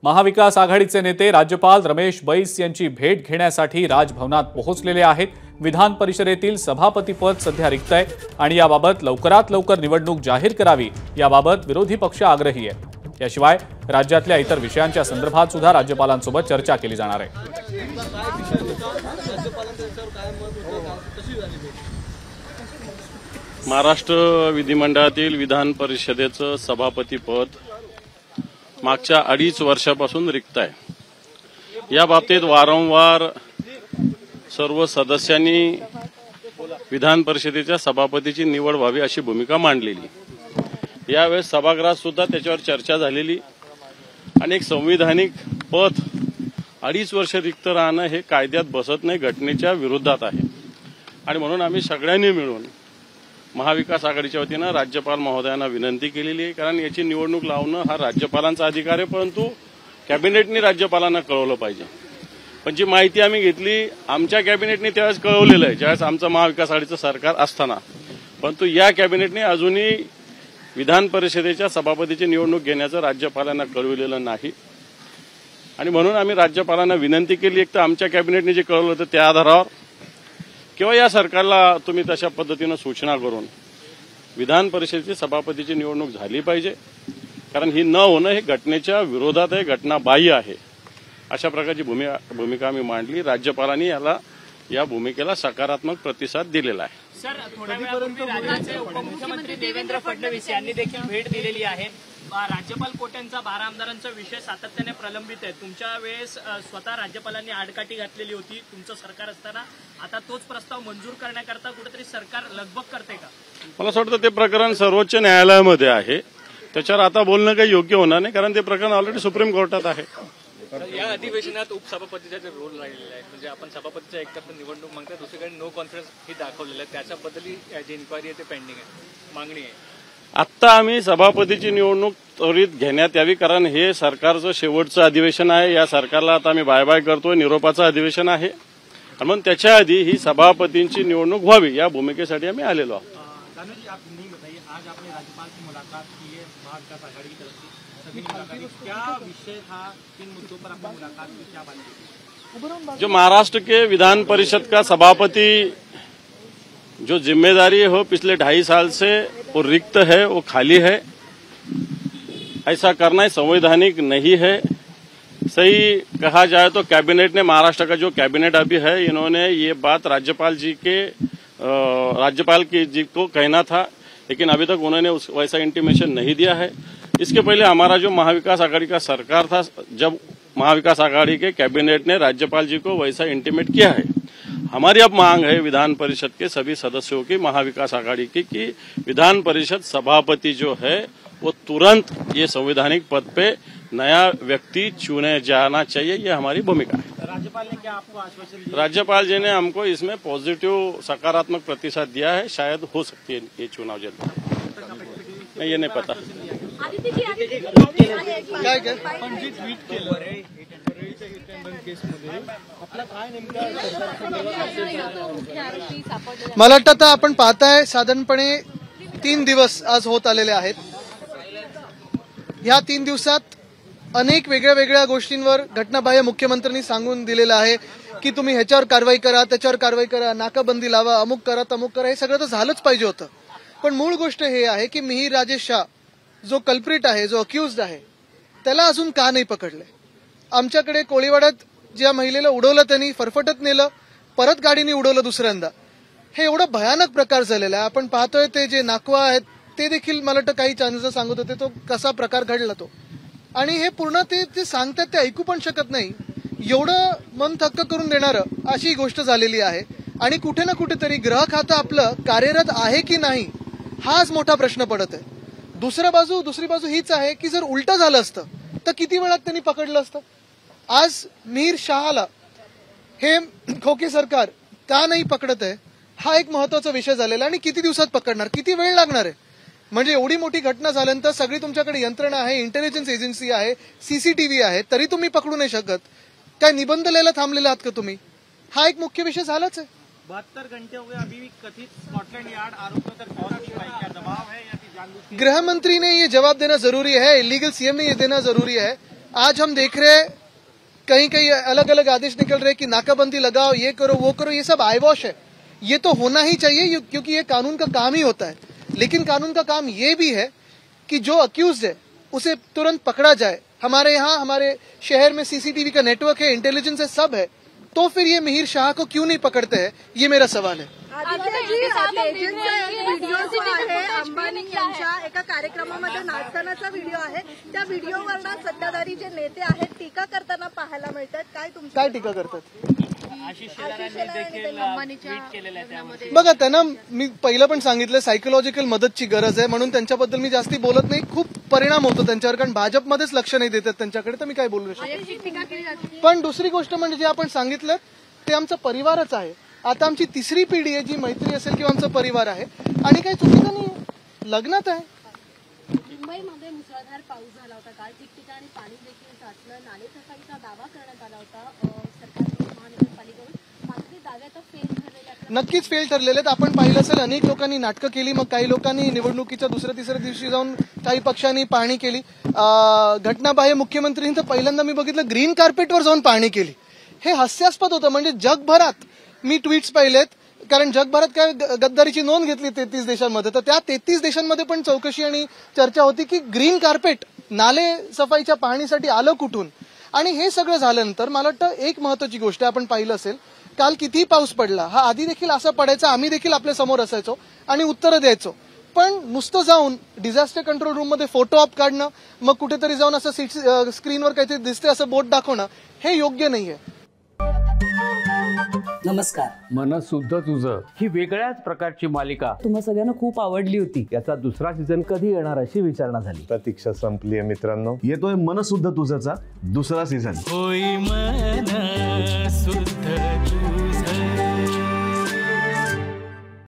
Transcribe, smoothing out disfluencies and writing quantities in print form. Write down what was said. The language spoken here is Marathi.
महाविकास आघाडीचे नेते राज्यपाल रमेश बैस यांची भेट घेण्यासाठी राजभवनात पोहोचलेले आहेत। विधान परिषदेतील सभापतीपद सध्या रिक्त आहे आणि याबाबत लवकरात लवकर निवडणूक जाहीर करावी याबाबत विरोधी पक्ष आग्रही आहे। याशिवाय राज्यातल्या इतर विषयांच्या संदर्भात सुद्धा राज्यपालांसोबत चर्चा केली जाणार आहे। महाराष्ट्र विधिमंडळातील विधान परिषदेचं सभापतीपद मागच्या 2.5 वर्षापासून रिक्त आहे। या बाबतीत वारंवार सर्व सदस्यांनी विधान परिषदेच्या सभापतीची निवड व्हावी अशी भूमिका मांडलेली। यावेळेस सभागृहात सुद्धा त्याच्यावर चर्चा झालेली आणि एक संविधानिक पद 2.5 वर्ष रिक्त राहणं हे कायद्यात बसत नाही, घटनेच्या विरोधात आहे आणि म्हणून आम्ही सगळ्यांनी मिळून महाविकास आघाडीच्या वतीनं राज्यपाल महोदयांना विनंती केलेली आहे। कारण याची निवडणूक लावणं हा राज्यपालांचा अधिकार आहे, परंतु कॅबिनेटने राज्यपालांना कळवलं पाहिजे। पण जी माहिती आम्ही घेतली आमच्या कॅबिनेटने त्यावेळेस कळवलेलं आहे, ज्यावेळेस आमचं महाविकास आघाडीचं सरकार असताना, परंतु या कॅबिनेटने अजूनही विधान परिषदेच्या सभापतीची निवडणूक घेण्याचं राज्यपालांना कळविलेलं नाही आणि म्हणून आम्ही राज्यपालांना विनंती केली, एक तर आमच्या कॅबिनेटने जे कळवलं होतं त्या आधारावर किंवा या सरकारला तुम्ही तशा पद्धतीनं सूचना करून विधान परिषदेची सभापतीची निवडणूक झाली पाहिजे। कारण ही न होणं हे घटनेच्या विरोधात आहे, घटनाबाह्य आहे, अशा प्रकारची भूमिका आम्ही मांडली। राज्यपालांनी या भूमिकेला सकारात्मक प्रतिसाद दिलेला आहे। सर, थोड्या वेळापूर्वी राज्याचे उपमुख्यमंत्री देवेंद्र फडणवीस यांनी देखील भेट दिलेली आहे। राज्यपाल कोट्यांचा 12 आमदारांचा विषय सातत्याने प्रलंबित आहे। तुमच्या वेळेस स्वतः राज्यपालांनी आडकाठी घातलेली होती तुमचं सरकार असताना, आता तोच प्रस्ताव मंजूर करण्याकरता कुठेतरी सरकार लगबग करते का? मला असं वाटतं ते प्रकरण सर्वोच्च न्यायालयामध्ये आहे, त्याच्यावर आता बोलणं काही योग्य होणार नाही, कारण ते प्रकरण ऑलरेडी सुप्रीम कोर्टात आहे। या अधिवेशनात उपसभापतीचा जो रोल राहिलेला आहे, म्हणजे आपण सभापतीचा एकतर निवडणूक मागता, दुसरीकडे नो कॉन्फिडन्स ही दाखवलेलं आहे, त्याच्याबद्दल जी इन्क्वायरी आहे ते पेंडिंग आहे, मागणी आहे। आत्ता आम्ही सभापतीची निवडणूक त्वरित घेण्यात यावी, कारण हे सरकारचं शेवटचं अधिवेशन आहे। या सरकारला आता आम्ही बाय बाय करतोय, निरोपाचं अधिवेशन आहे आणि म्हणून त्याच्या आधी ही सभापतींची निवडणूक व्हावी या भूमिकेसाठी आम्ही आलेलो आहोत। आज आपने राज्यपाल की मुलाकात की है, महाविकास आघाड़ी की तरफ से सभी मुलाकात, क्या विषय था, किन मुद्दों पर आपने मुलाकात की, क्या बात की? जो महाराष्ट्र के विधान परिषद का सभापति जो जिम्मेदारी हो पिछले 2.5 साल से वो रिक्त है, वो खाली है। ऐसा करना संवैधानिक नहीं है। सही कहा जाए तो कैबिनेट ने, महाराष्ट्र का जो कैबिनेट अभी है, इन्होंने ये बात राज्यपाल जी को कहना था, लेकिन अभी तक उन्होंने वैसा इंटीमेशन नहीं दिया है। इसके पहले हमारा जो महाविकास आघाड़ी का सरकार था, जब महाविकास आघाड़ी के कैबिनेट ने राज्यपाल जी को वैसा इंटीमेट किया है। हमारी अब मांग है विधान परिषद के सभी सदस्यों की, महाविकास आघाड़ी की, कि विधान परिषद सभापति जो है वो तुरंत ये संवैधानिक पद पे नया व्यक्ति चुने जाना चाहिए, ये हमारी भूमिका है। राज्यपाल ने क्या आपको आश्वासन दिया? राज्यपाल जी ने हमको इसमें पॉजिटिव सकारात्मक प्रतिसाद दिया है। शायद हो सकती है ये चुनाव जल्द, नहीं ये नहीं पता। मला वाटतं आता आपण पाहताय साधारणपणे 3 दिवस आज होत आलेले आहेत। ह्या 3 दिवसात अनेक वेगळ्या वेगळ्या गोष्टींवर घटनाबाह्य मुख्यमंत्र्यांनी सांगून दिलेलं आहे की तुम्ही ह्याच्यावर कारवाई करा, त्याच्यावर कारवाई करा, नाकाबंदी लावा, अमुक करा, तमुक करा, हे सगळं तर झालंच पाहिजे होतं। पण मूळ गोष्ट हे आहे की मिहिर राजेश शाह जो कल्प्रिट आहे, जो अक्युज्ड आहे, त्याला अजून का नाही पकडले? आमच्याकडे कोळीवाड्यात ज्या महिलेला उडवलं त्यांनी, फरफटत नेलं, परत गाडीने उडवलं दुसऱ्यांदा, हे एवढं भयानक प्रकार झालेला आहे। आपण पाहतोय ते जे नाकवा आहेत ते देखील मला वाटतं काही चान्सेस सांगत होते तो कसा प्रकार घडला तो, आणि हे पूर्ण ते सांगतात ते ऐकू पण शकत नाही, एवढं मन थक्क करून देणारं अशी गोष्ट झालेली आहे। आणि कुठे ना कुठेतरी गृह खातं आपलं कार्यरत आहे की नाही हाच मोठा प्रश्न पडत आहे। दुसरी बाजू हीच आहे की जर उलटं झालं असतं तर किती वेळात त्यांनी पकडलं असतं? आज मिहिर शाहला हे खोके सरकार का नाही पकडत आहे हा एक महत्वाचा विषय झालेला, आणि किती दिवसात पकडणार, किती वेळ लागणार आहे? म्हणजे एवढी मोठी घटना झाल्यानंतर सगळी तुमच्याकडे यंत्रणा आहे, इंटेलिजन्स एजन्सी आहे, सीसीटीव्ही आहे, तरी तुम्ही पकडू नाही शकत? काय निबंध लिहायला थांबलेले आहात का तुम्ही? हा एक मुख्य विषय झालाच आहे। 72 घंटे हो गए, अभी भी कथित स्कॉटलैंड यार्ड आरोपों तक पहुंच चुका है, क्या दबाव है या फिर जानबूझ के? गृह मंत्री ने ये जवाब देना जरूरी है, इलीगल सीएम ने ये देना जरूरी है। आज हम देख रहे हैं कहीं कहीं अलग अलग आदेश निकल रहे हैं कि नाकाबंदी लगाओ, ये करो वो करो, ये सब आईवॉश है। ये तो होना ही चाहिए क्योंकि ये कानून का काम ही होता है। लेकिन कानून का काम ये भी है कि जो अक्यूज्ड है उसे तुरंत पकड़ा जाए। हमारे यहाँ हमारे शहर में सीसीटीवी का नेटवर्क है, इंटेलिजेंस है, सब है, तो फिर ये मिहिर शाह को क्यों नहीं पकड़ते हैं, ये मेरा सवाल है। व्हिडिओ जो आहे अंबानी यांच्या एका कार्यक्रमामध्ये नाचतानाचा व्हिडिओ आहे, त्या व्हिडिओवरनं सत्ताधारी जे नेते आहेत टीका करताना पाहायला मिळतात। काय टीका करतात? आशिष शेलारांनी देखील ट्विट केलेलं आहे त्यामध्ये। बघा, त्यांना मी पहिलं पण सांगितलं सायकोलॉजिकल मदतची गरज आहे, म्हणून त्यांच्याबद्दल मी जास्ती बोलत नाही। खूप परिणाम होतो त्यांच्यावर, कारण भाजपमध्येच लक्ष नाही देतात त्यांच्याकडे, तर मी काय बोलू शकतो। पण दुसरी गोष्ट म्हणजे जे आपण सांगितलं ते आमचा परिवारच आहे। आता आमची तिसरी पिढी आहे जी मैत्री असेल किंवा आमचा परिवार आहे, आणि काही चुकीचं नाही, लग्नात आहे। मुंबईमध्ये मुसळधार पाऊस झाला होता काल, ठिकठिकाणी पाणी देखील साचलं, नाले सफाईचा दावा करण्यात आला होता सरकारकडून, महानगरपालिकेकडून, मात्र ते दावे आता फेल ठरलेले आहेत। नक्कीच फेल ठरलेले आहेत। आपण पाहिलं असेल अनेक लोकांनी नाटकं केली, मग काही लोकांनी निवडणुकीच्या दुसऱ्या तिसऱ्या दिवशी जाऊन काही पक्षांनी पाहणी केली। घटनाबाह्य मुख्यमंत्र्यांनी तर पहिल्यांदा मी बघितलं ग्रीन कार्पेटवर जाऊन पाहणी केली। हे हास्यास्पद होतं। म्हणजे जगभरात मी ट्विट्स पाहिलेत, कारण जगभरात काय गद्दारीची नोंद घेतली 33 देशांमध्ये, तर त्या 33 देशांमध्ये पण चौकशी आणि चर्चा होती की ग्रीन कार्पेट नाले सफाईच्या पाहणीसाठी आलं कुठून। आणि हे सगळं झाल्यानंतर मला वाटतं एक महत्वाची गोष्ट आपण पाहिलं असेल, काल कितीही पाऊस पडला, हा आधी देखील असा पडायचा, आम्ही देखील आपल्या समोर असायचो आणि उत्तरं द्यायचो। पण नुसतं जाऊन डिझास्टर कंट्रोल रूम मध्ये फोटो ऑप काढणं, मग कुठेतरी जाऊन असं स्क्रीनवर काहीतरी दिसते असं बोट दाखवणं, हे योग्य नाहीये। नमस्कार, मन शुद्ध तुझं ही वेगळ्याच प्रकारची मालिका तुम्हा सगळ्यांना खूप आवडली होती। याचा दुसरा सीझन कधी येणार अशी विचारणा झाली। प्रतीक्षा संपली आहे मित्रांनो, येतोय मन शुद्ध तुझंचा दुसरा सीझन। होई मन